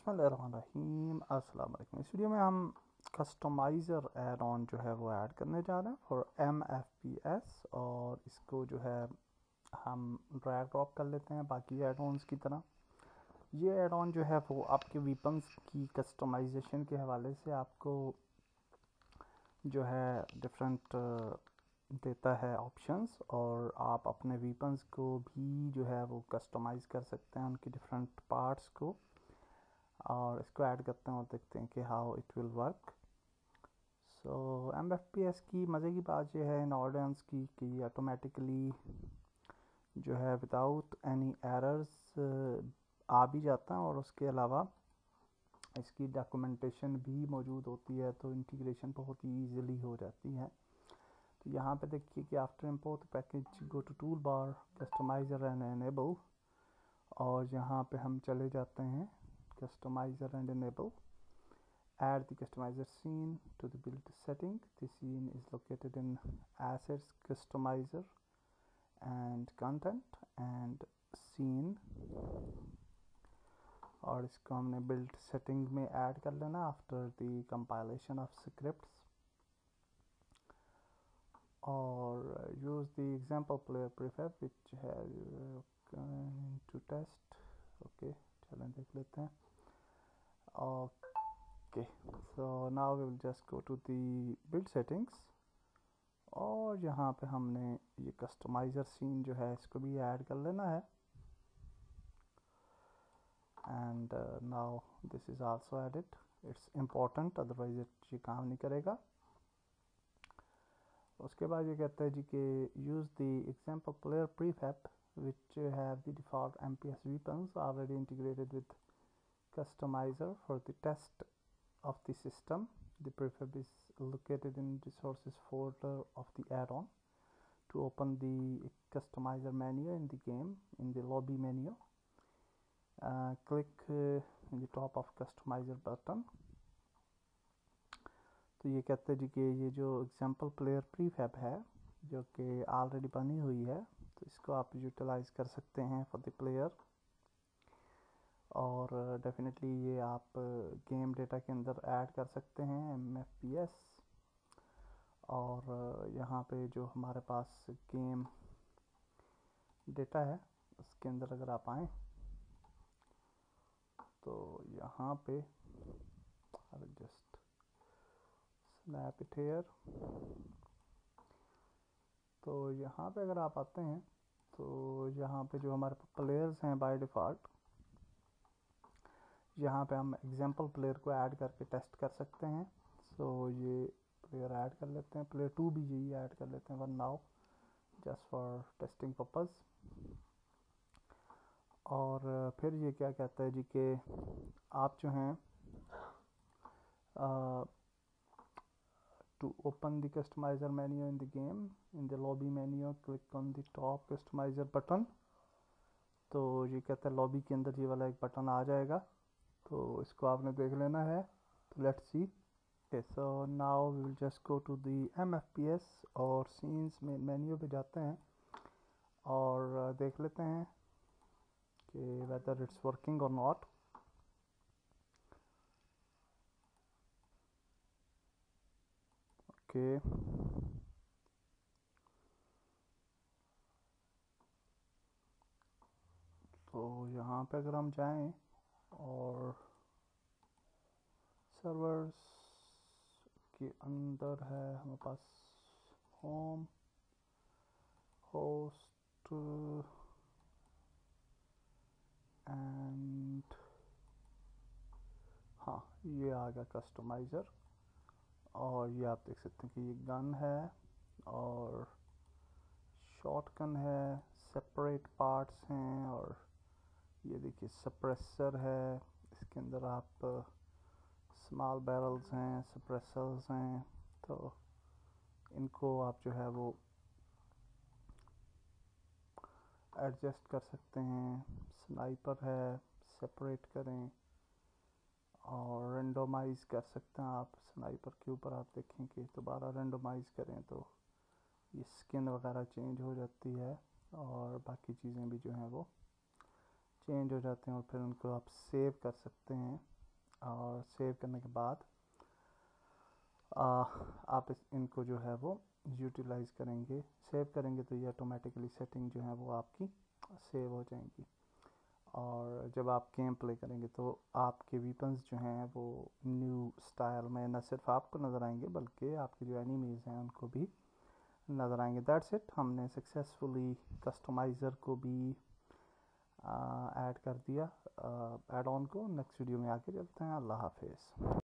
बिस्मिल्लाहिर्रहमानिर्रहीम। अस्सलाम वालेकुम। इस वीडियो में हम कस्टमाइज़र ऐड ऑन जो है वो ऐड करने जा रहे हैं फॉर MFPS, और इसको जो है हम ड्रैग ड्रॉप कर लेते हैं बाकी ऐड ऑन्स की तरह। ये ऐड ऑन जो है वो आपके वीपन्स की कस्टमाइजेशन के हवाले से आपको जो है डिफरेंट देता है ऑप्शंस, और आप अपने वीपन्स को भी जो है वो कस्टमाइज़ कर सकते हैं, उनके डिफरेंट पार्ट्स को। और इसको ऐड करते हैं और देखते हैं कि how it will work. So MFPS की मज़े की बात यह है इन ऑडियंस की कि ऑटोमेटिकली जो है विदाउट एनी एरर्स आ भी जाता है, और उसके अलावा इसकी डॉक्यूमेंटेशन भी मौजूद होती है, तो इंटीग्रेशन बहुत ही ईजिली हो जाती है। तो यहाँ पे देखिए कि after import package go to toolbar, customizer and enable, और यहाँ पे हम चले जाते हैं customizer and enable. Add the customizer scene to the build setting. The scene is located in assets, customizer and content and scene, और इसको हमने build setting में ऐड कर लेना after the compilation of scripts, और use the example player prefab which has to test. okay, चलें देख लेते हैं। okay, so now we will just go to the build settings, और यहाँ पे हमने ये कस्टमाइज़र सीन जो है इसको भी ऐड कर लेना है। And now this is also added, it's important, otherwise ये काम नहीं करेगा। उसके बाद ये कहता है जी कि use the example player prefab which have the default MPS weapons already integrated with customizer for the test of the system. The prefab is located in resources folder of the add-on. To open the customizer menu in the game, in the lobby menu, click in the top of customizer button. तो ये कहते हैं जी कि ये जो example player prefab है जो कि ऑलरेडी बनी हुई है, तो इसको आप यूटिलाइज़ कर सकते हैं फॉर द प्लेयर, और डेफिनेटली ये आप गेम डेटा के अंदर ऐड कर सकते हैं MFPS। और यहाँ पे जो हमारे पास गेम डेटा है उसके अंदर अगर आप आएँ तो यहाँ पे जस्ट स्नैप इट हेयर, तो यहाँ पे अगर आप आते हैं तो यहाँ पे जो हमारे प्लेयर्स हैं बाय डिफ़ॉल्ट, यहाँ पे हम एग्जांपल प्लेयर को ऐड करके टेस्ट कर सकते हैं। सो ये प्लेयर ऐड कर लेते हैं, प्लेयर 2 भी यही ऐड कर लेते हैं one now just for testing purpose. और फिर ये क्या कहता है जी कि आप जो हैं to open the customizer menu in the game, in the lobby menu click on the top customizer button। तो ये कहता है लॉबी के अंदर ये वाला एक बटन आ जाएगा, तो इसको आपने देख लेना है। तो let's see. Okay, so now we will just go to the MFPS और सीन्स में मेन्यू पे जाते हैं और देख लेते हैं कि वेदर इट्स वर्किंग और नॉट। ओके, तो यहाँ पे अगर हम जाएं और सर्वर्स के अंदर है हमारे पास होम, होस्ट एंड हाँ, ये आ गया कस्टमाइज़र, और ये आप देख सकते हैं कि ये गन है और शॉटगन है, सेपरेट पार्ट्स हैं, और ये देखिए सप्रेसर है, इसके अंदर आप स्मॉल बैरल्स हैं, सप्रेसर्स हैं, तो इनको आप जो है वो एडजस्ट कर सकते हैं। स्नाइपर है, सेपरेट करें और रेंडोमाइज़ कर सकते हैं आप स्नाइपर के ऊपर। आप देखें कि दोबारा रेंडोमाइज़ करें तो ये स्किन वगैरह चेंज हो जाती है, और बाकी चीज़ें भी जो हैं वो चेंज हो जाते हैं और फिर उनको आप सेव कर सकते हैं। और सेव करने के बाद आप इनको जो है वो यूटिलाइज़ करेंगे, सेव करेंगे तो ये ऑटोमेटिकली सेटिंग जो है वो आपकी सेव हो जाएंगी। और जब आप गेम प्ले करेंगे तो आपके वीपन्स जो हैं वो न्यू स्टाइल में न सिर्फ आपको नज़र आएंगे बल्कि आपके जो एनिमीज़ हैं उनको भी नज़र आएंगे। दैट्स इट, हमने सक्सेसफुली कस्टमाइज़र को भी ऐड कर दिया ऐड ऑन को। नेक्स्ट वीडियो में आके चलते हैं। अल्लाह हाफिज़।